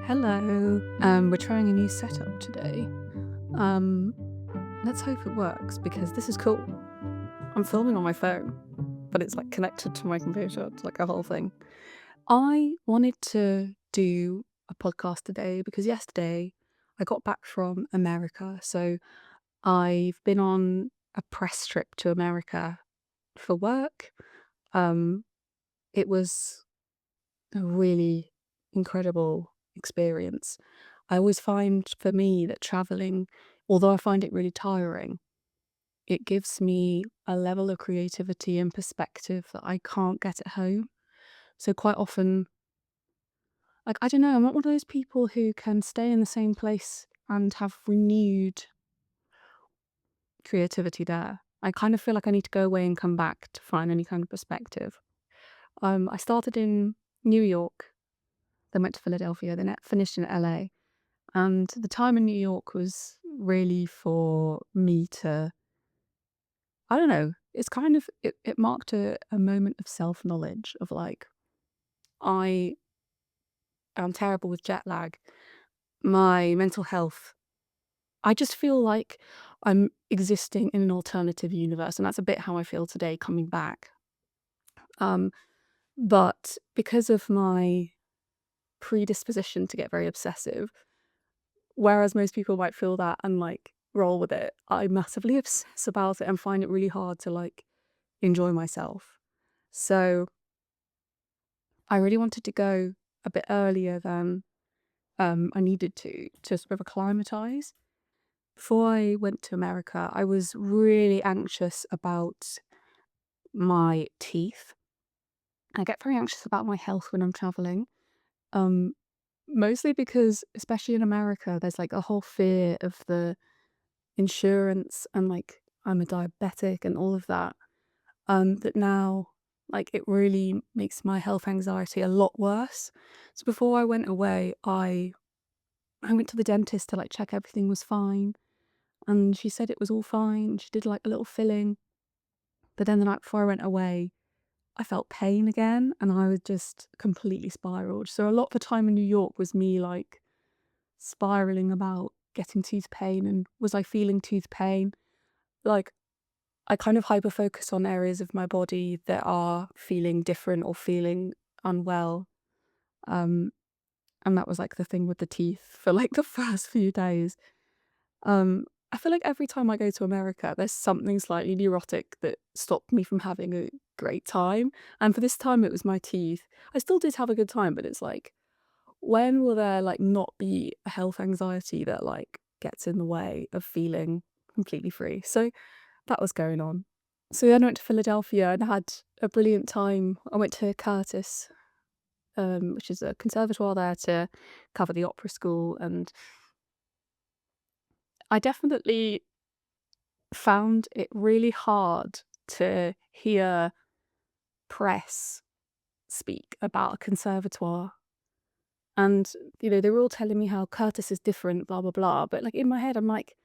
Hello. We're trying a new setup today. Um, let's hope it works because this is cool. I'm filming on my phone, but it's like connected to my computer. It's like a whole thing. I wanted to do a podcast today because yesterday I got back from America. So I've been on a press trip to America for work. Um, it was a really incredible experience. I always find for me that traveling, although I find it really tiring, it gives me a level of creativity and perspective that I can't get at home. So quite often, like, I don't know, I'm not one of those people who can stay in the same place and have renewed creativity there. I kind of feel like I need to go away and come back to find any kind of perspective. I started in New York, then went to Philadelphia, then finished in LA. And the time in New York was really for me to, I don't know, it's kind of, it marked a moment of self knowledge of like, I am terrible with jet lag. My mental health, I just feel like I'm existing in an alternative universe. And that's a bit how I feel today coming back. Um, but because of my predisposition to get very obsessive, whereas most people might feel that and like roll with it, I massively obsess about it and find it really hard to like enjoy myself. So I really wanted to go a bit earlier than I needed to sort of acclimatize. Before I went to America, I was really anxious about my teeth. I get very anxious about my health when I'm traveling. Um, Mostly because, especially in America, there's like a whole fear of the insurance and like I'm a diabetic and all of that. That now, like, it really makes my health anxiety a lot worse. So before I went away, I went to the dentist to like check everything was fine, and she said it was all fine. She did like a little filling, but then the night before I went away, I felt pain again, and I was just completely spiraled. So a lot of the time in New York was me like spiraling about getting tooth pain, and was I feeling tooth pain? Like I kind of hyper focus on areas of my body that are feeling different or feeling unwell. Um, and that was like the thing with the teeth for like the first few days. I feel like every time I go to America, there's something slightly neurotic that stopped me from having a great time. And for this time, it was my teeth. I still did have a good time, but it's like, when will there like not be a health anxiety that like gets in the way of feeling completely free? So that was going on. So then I went to Philadelphia and had a brilliant time. I went to Curtis, which is a conservatoire there to cover the opera school, and I definitely found it really hard to hear press speak about a conservatoire. And, they were all telling me how Curtis is different, blah, blah, blah. But like in my head, I'm like,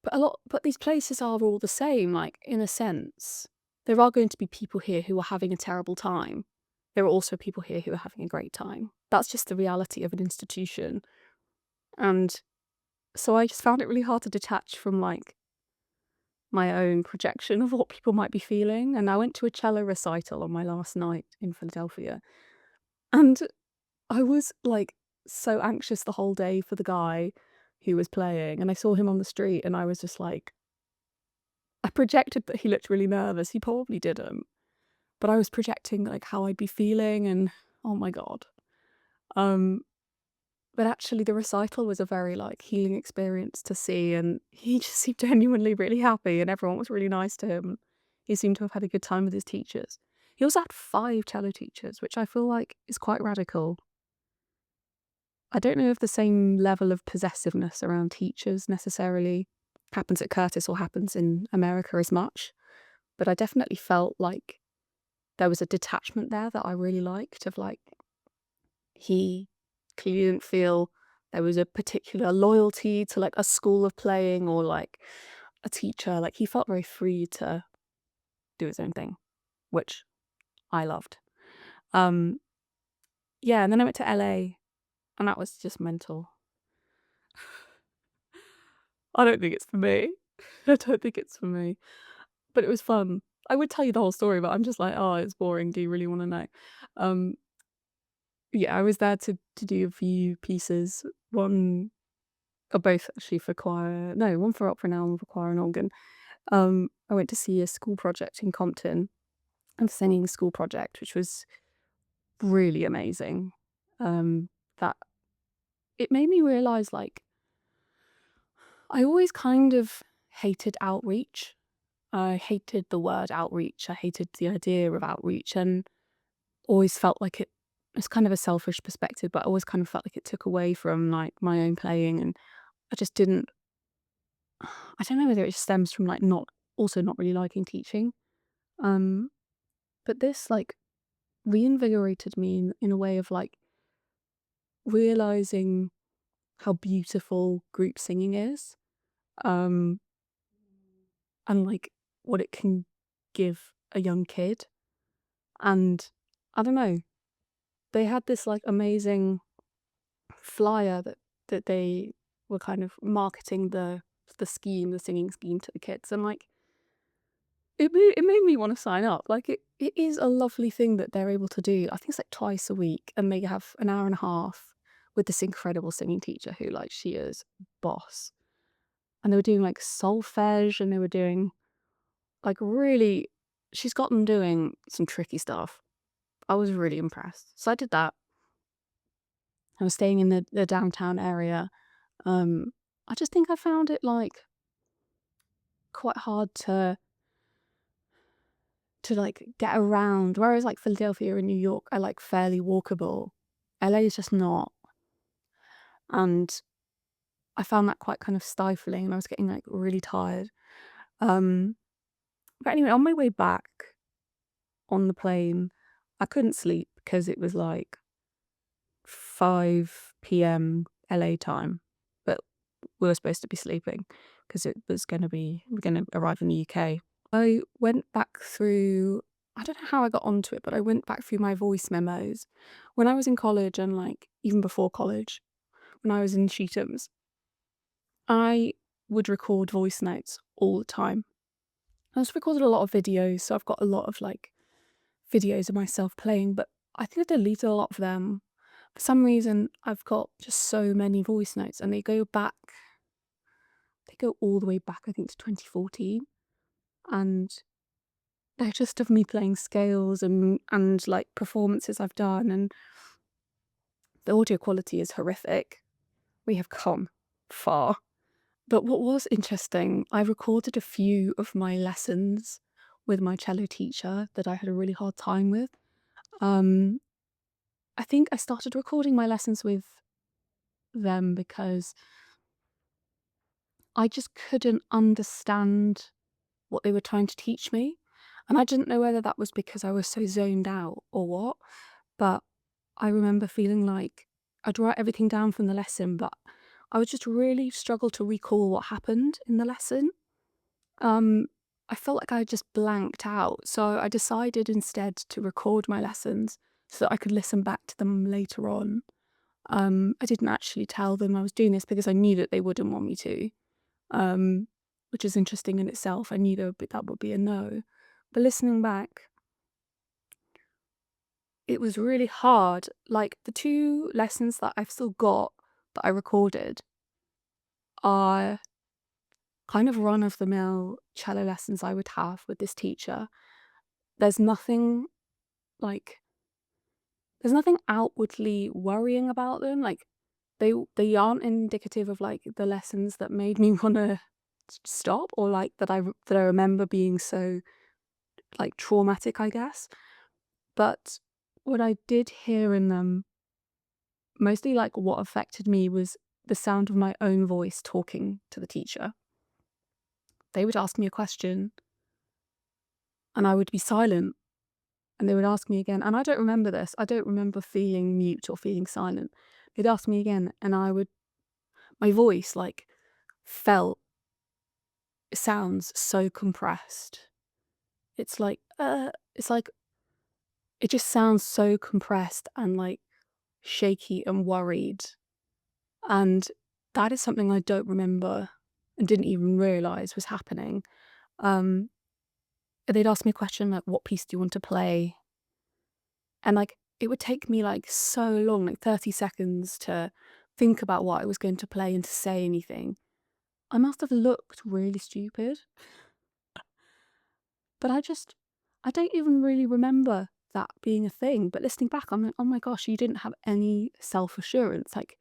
but these places are all the same, like in a sense. There are going to be people here who are having a terrible time. There are also people here who are having a great time. That's just the reality of an institution. And so I just found it really hard to detach from like my own projection of what people might be feeling. And I went to a cello recital on my last night in Philadelphia. And I was like so anxious the whole day for the guy who was playing. And I saw him on the street and I was just like, I projected that he looked really nervous. He probably didn't. But I was projecting like how I'd be feeling and oh my God. Um, but actually the recital was a very like healing experience to see, and he just seemed genuinely really happy and everyone was really nice to him. He seemed to have had a good time with his teachers. He also had 5 cello teachers, which I feel like is quite radical. I don't know if the same level of possessiveness around teachers necessarily happens at Curtis or happens in America as much, but I definitely felt like there was a detachment there that I really liked of like, he clearly didn't feel there was a particular loyalty to like a school of playing or like a teacher. Like he felt very free to do his own thing, which I loved. Um, yeah, and then I went to LA and that was just mental. I don't think it's for me. I don't think it's for me, but it was fun. I would tell you the whole story, but I'm just like, "Oh, it's boring. Do you really wanna know?" Um, yeah, I was there to do a few pieces, one or both actually for choir no, one for opera now, one for choir and organ. I went to see a school project in Compton, a singing school project, which was really amazing. That it made me realize, like, I always kind of hated outreach. I hated the word outreach. I hated the idea of outreach and always felt like it's kind of a selfish perspective, but I always kind of felt like it took away from like my own playing and I just didn't I don't know whether it stems from like not really liking teaching. Um but this like reinvigorated me in a way of like realizing how beautiful group singing is. Um and like what it can give a young kid. And I don't know, they had this like amazing flyer that they were kind of marketing the singing scheme to the kids, and like it made me want to sign up. Like it is a lovely thing that they're able to do. I think it's like twice a week, and they have an hour and a half with this incredible singing teacher who like she is boss. And they were doing like solfege, and they were doing like really. She's got them doing some tricky stuff. I was really impressed. So I did that. I was staying in the downtown area. Um, I just think I found it like quite hard to like get around. Whereas like Philadelphia and New York are like fairly walkable. LA is just not. And I found that quite kind of stifling and I was getting like really tired. Um, but anyway, on my way back on the plane, I couldn't sleep because it was like 5 p.m. LA time. But we were supposed to be sleeping because we're gonna arrive in the UK. I went back through I don't know how I got onto it, but I went back through my voice memos. When I was in college and, like, even before college, when I was in Sheetham's, I would record voice notes all the time. I also recorded a lot of videos, so I've got a lot of, like, videos of myself playing, but I think I deleted a lot of them. For some reason, I've got just so many voice notes, and they go all the way back, I think, to 2014, and they're just of me playing scales and like performances I've done, and the audio quality is horrific. We have come far. But what was interesting, I recorded a few of my lessons with my cello teacher that I had a really hard time with. Um, I think I started recording my lessons with them because I just couldn't understand what they were trying to teach me. And I didn't know whether that was because I was so zoned out or what. But I remember feeling like I'd write everything down from the lesson, but I would just really struggle to recall what happened in the lesson. Um, I felt like I just blanked out. So I decided instead to record my lessons so that I could listen back to them later on. I didn't actually tell them I was doing this because I knew that they wouldn't want me to, um, which is interesting in itself. I knew that would be a no. But listening back, it was really hard. Like, the 2 lessons that I've still got that I recorded are kind of run-of-the-mill cello lessons I would have with this teacher. There's nothing, like there's nothing outwardly worrying about them, like, they aren't indicative of, like, the lessons that made me wanna stop or, like, that I remember being so, like, traumatic, I guess. But what I did hear in them mostly, like, what affected me was the sound of my own voice talking to the teacher. They would ask me a question, and I would be silent, and they would ask me again, and I don't remember this. I don't remember feeling mute or feeling silent. They'd ask me again, and my voice, like, felt sounds so compressed. It's like it just sounds so compressed and, like, shaky and worried, And that is something I don't remember and didn't even realise was happening. Um, they'd ask me a question like, "What piece do you want to play?" And, like, it would take me, like, so long, like 30 seconds to think about what I was going to play and to say anything. I must have looked really stupid, but I don't even really remember that being a thing, but listening back, I'm like, "Oh my gosh, you didn't have any self-assurance." Like,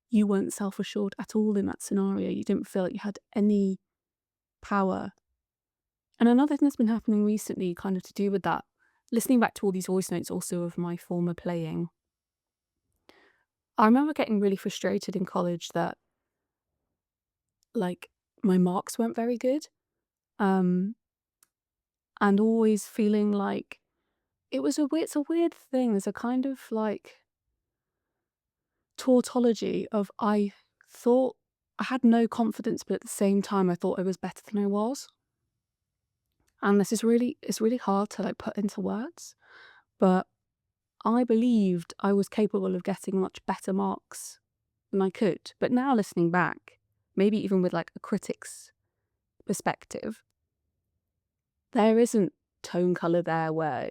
you weren't self-assured at all in that scenario. You didn't feel like you had any power. And another thing that's been happening recently, kind of to do with that, listening back to all these voice notes also of my former playing, I remember getting really frustrated in college that, like, my marks weren't very good, um, and always feeling like it's a weird thing. There's a kind of, like, tautology of I thought I had no confidence, but at the same time, I thought I was better than I was. And this is really it's really hard to, like, put into words, but I believed I was capable of getting much better marks than I could. But now listening back, maybe even with, like, a critic's perspective, there isn't tone color there where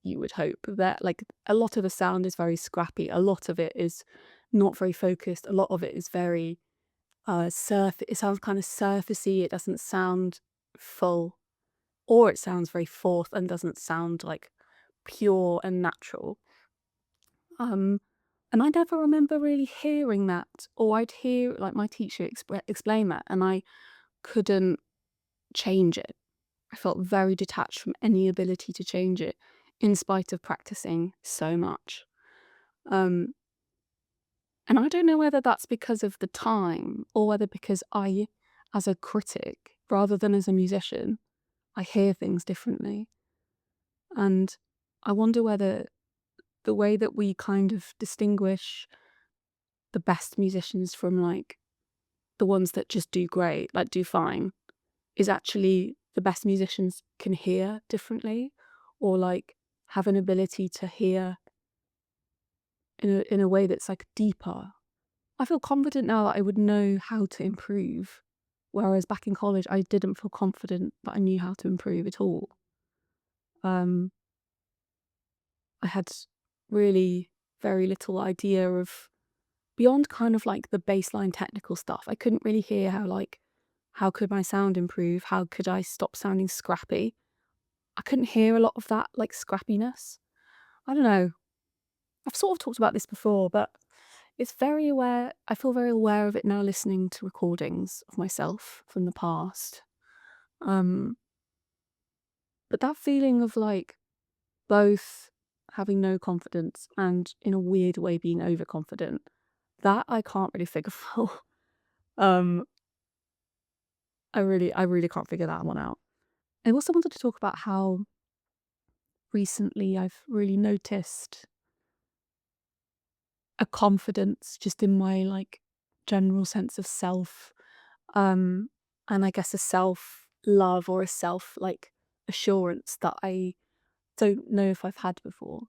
you would hope. That, like, a lot of the sound is very scrappy, a lot of it is not very focused, a lot of it is very, it sounds kind of surfacey, it doesn't sound full, or it sounds very forced and doesn't sound, like, pure and natural. Um, and I never remember really hearing that, or I'd hear, like, my teacher explain that, and I couldn't change it. I felt very detached from any ability to change it, in spite of practicing so much. Um, and I don't know whether that's because of the time, or whether because I, as a critic, rather than as a musician, I hear things differently. And I wonder whether the way that we kind of distinguish the best musicians from, like, the ones that just do great, like, do fine, is actually the best musicians can hear differently, or, like, have an ability to hear in a way that's, like, deeper. I feel confident now that I would know how to improve, whereas back in college, I didn't feel confident that I knew how to improve at all. Um, I had really very little idea of beyond kind of, like, the baseline technical stuff. I couldn't really hear how, like, how could my sound improve? How could I stop sounding scrappy? I couldn't hear a lot of that, like, scrappiness. I don't know. I've sort of talked about this before, but I feel very aware of it now listening to recordings of myself from the past. Um, but that feeling of, like, both having no confidence and in a weird way being overconfident, that I can't really figure out. Um, I really can't figure that one out. I also wanted to talk about how recently I've really noticed a confidence just in my, like, general sense of self, um, and I guess a self-love or a self, like, assurance that I don't know if I've had before.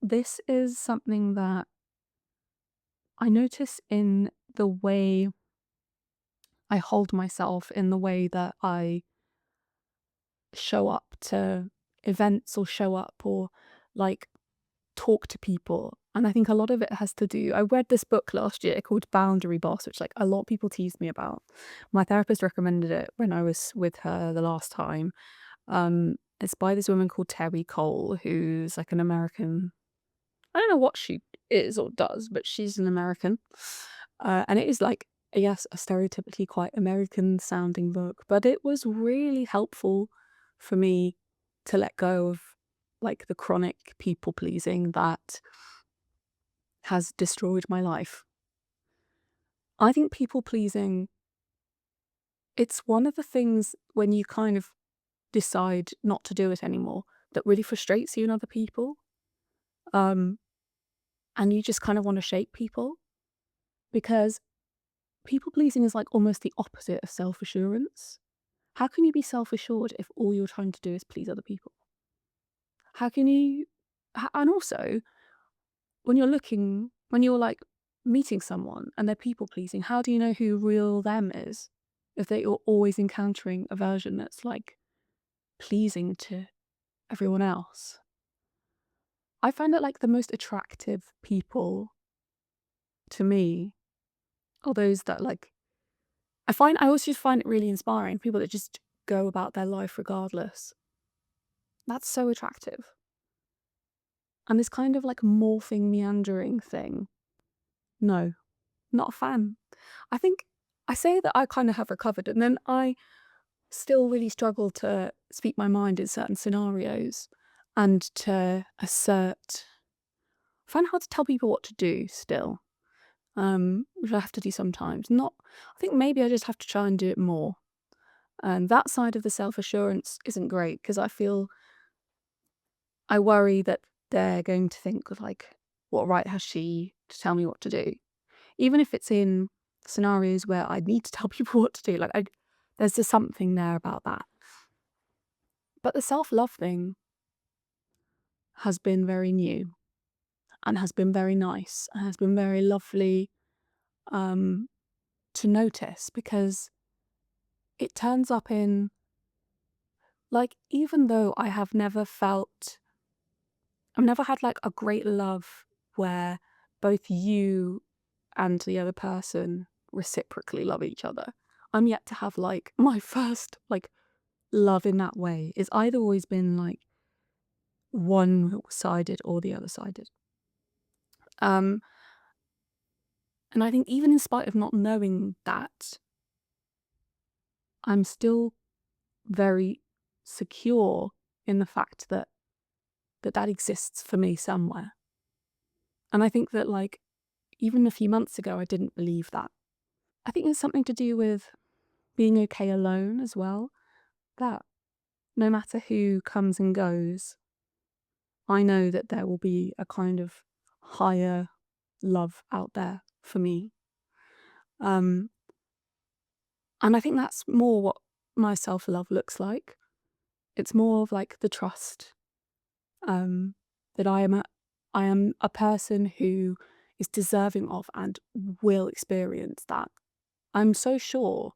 This is something that I notice in the way I hold myself, in the way that I show up to events or show up or, like, talk to people. And I think a lot of it has to do I read this book last year called Boundary Boss, which, like, a lot of people teased me about. My therapist recommended it when I was with her the last time. It's by this woman called Terry Cole, who's, like, an American. I don't know what she is or does, but she's an American. And it is, like, yes, a stereotypically quite American sounding book, but it was really helpful for me to let go of, like, the chronic people pleasing that has destroyed my life. I think people pleasing, it's one of the things when you kind of decide not to do it anymore that really frustrates you and other people. Um, and you just kind of want to shake people because people pleasing is, like, almost the opposite of self assurance. How can you be self assured if all you're trying to do is please other people? How can you? And also, when you're, like, meeting someone and they're people pleasing, how do you know who real them is if they are always encountering a version that's like pleasing to everyone else? I find that like the most attractive people to me are those that like I always just find it really inspiring, people that just go about their life regardless. That's so attractive. And this kind of like morphing, meandering thing, no, not a fan. I think I say that I kind of have recovered, and then I still really struggle to speak my mind in certain scenarios and to assert. I find it hard to tell people what to do still, which I have to do sometimes. Not, I think maybe I just have to try and do it more. And that side of the self assurance isn't great because I worry that they're going to think of like, what right has she to tell me what to do? Even if it's in scenarios where I need to tell people what to do, there's just something there about that. But the self-love thing has been very new and has been very nice and has been very lovely um, to notice because it turns up in, like, even though I've never had like a great love where both you and the other person reciprocally love each other. I'm yet to have like my first like love in that way. It's either always been like one-sided or the other sided. Um, and I think even in spite of not knowing that, I'm still very secure in the fact that that exists for me somewhere. And I think that like even a few months ago, I didn't believe that. I think there's something to do with being okay alone as well. That no matter who comes and goes, I know that there will be a kind of higher love out there for me. Um, and I think that's more what my self-love looks like. It's more of like the trust um, that I am a person who is deserving of and will experience that. I'm so sure.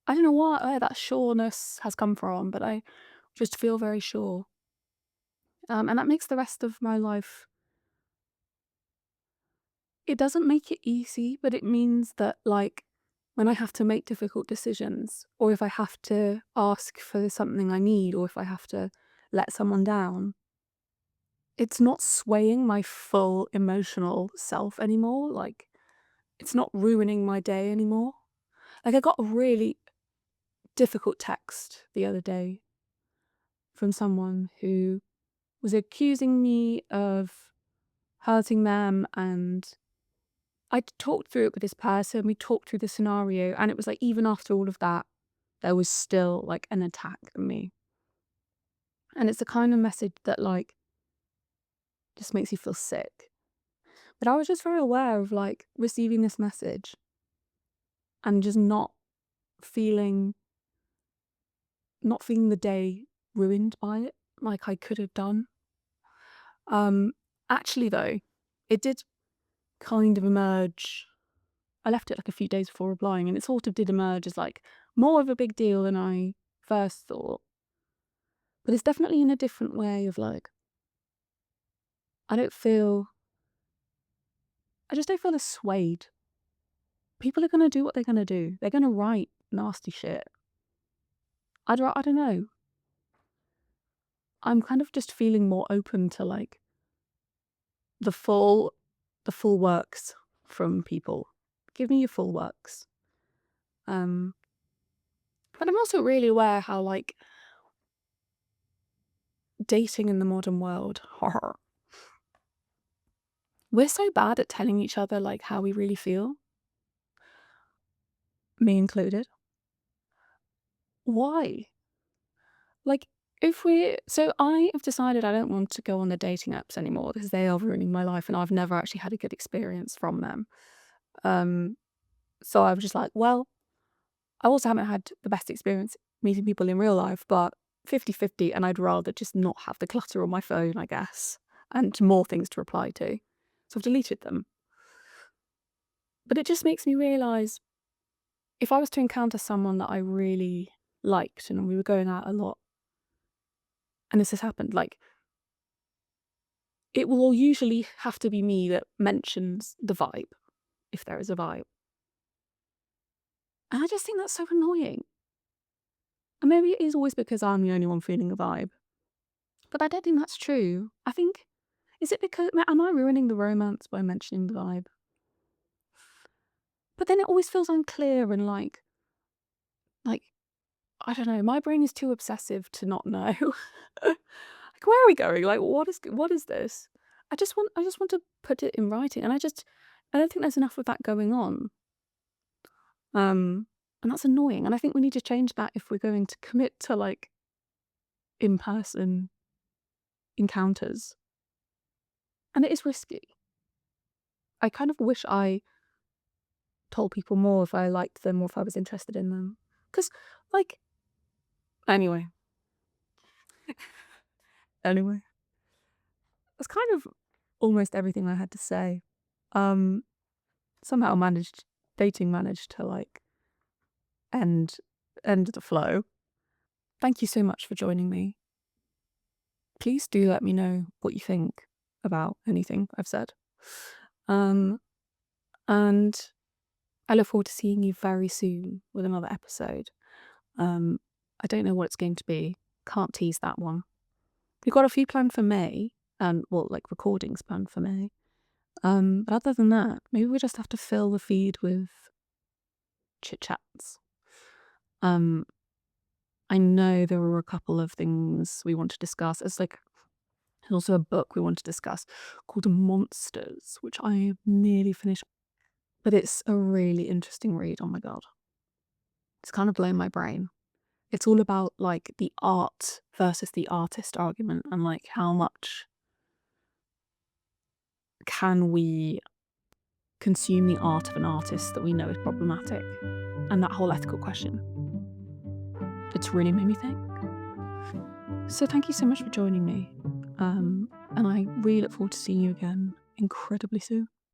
I don't know where that sureness has come from, but I just feel very sure. And that makes the rest of my life, it doesn't make it easy, but it means that, like, when I have to make difficult decisions, or if I have to ask for something I need, or if I have to let someone down, it's not swaying my full emotional self anymore. Like, it's not ruining my day anymore. Like, I got a really difficult text the other day from someone who was accusing me of hurting them, and I talked through it with this person. We talked through the scenario, and it was like even after all of that, there was still like an attack on me. And it's the kind of message that like just makes you feel sick. But I was just very aware of like receiving this message and just feeling not feeling the day ruined by it like I could have done. Um Actually though, it did kind of emerge. I left it like a few days before replying, and it sort of did emerge as like more of a big deal than I first thought. But it's definitely in a different way of like, I don't feel, I just don't feel as swayed. People are going to do what they're going to do. They're going to write nasty shit. I don't know. I'm kind of just feeling more open to like the full, the full works from people. Give me your full works. Um, but I'm also really aware how like dating in the modern world, we're so bad at telling each other like how we really feel, me included. Why? Like, so I have decided I don't want to go on the dating apps anymore because they are ruining my life and I've never actually had a good experience from them. Um, so I was just like, well, I also haven't had the best experience meeting people in real life, but 50-50, and I'd rather just not have the clutter on my phone, I guess, and more things to reply to. So I've deleted them. But it just makes me realise, if I was to encounter someone that I really liked and we were going out a lot, and this has happened, like, it will usually have to be me that mentions the vibe, if there is a vibe. And I just think that's so annoying. And maybe it is always because I'm the only one feeling a vibe. But I don't think that's true. I think, is it because, am I ruining the romance by mentioning the vibe? But then it always feels unclear and like, I don't know, my brain is too obsessive to not know. Like, where are we going? Like, what is this? I just want to put it in writing, and I don't think there's enough of that going on. And that's annoying. And I think we need to change that if we're going to commit to like in-person encounters. And it is risky. I kind of wish I told people more if I liked them or if I was interested in them. Because, like, anyway. Anyway. That's kind of almost everything I had to say. Somehow dating managed to like end the flow. Thank you so much for joining me. Please do let me know what you think about anything I've said. And I look forward to seeing you very soon with another episode. I don't know what it's going to be. Can't tease that one. We've got a few planned for May, and well, like recordings planned for May. But other than that, maybe we just have to fill the feed with chit chats. I know there were a couple of things we want to discuss. There's also a book we want to discuss called Monsters, which I have nearly finished. But it's a really interesting read. Oh my God. It's kind of blown my brain. It's all about like the art versus the artist argument, and like how much can we consume the art of an artist that we know is problematic, and that whole ethical question. It's really made me think. So thank you so much for joining me. And I really look forward to seeing you again incredibly soon.